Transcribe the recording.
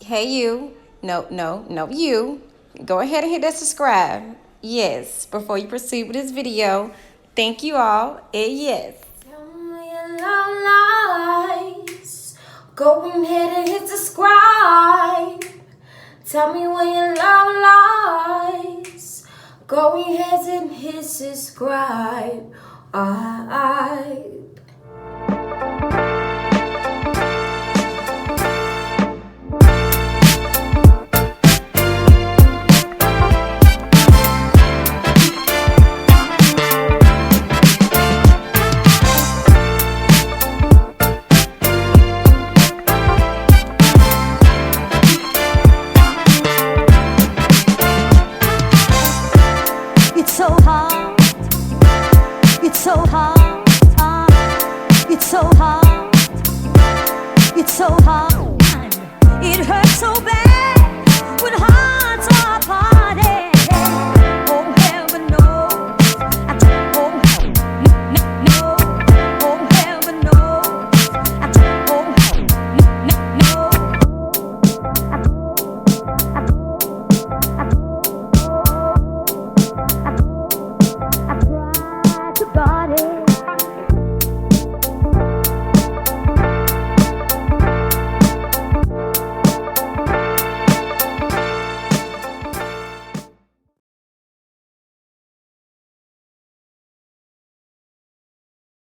Hey, you. No, no, no, you. Go ahead and hit that subscribe. Yes, before you proceed with this video. Thank you all. And yes. Tell me your love lies. Go ahead and hit subscribe. Tell me where your love lies. Go ahead and hit subscribe. It's so hard. It's so hard. It's so hard. It's so hard.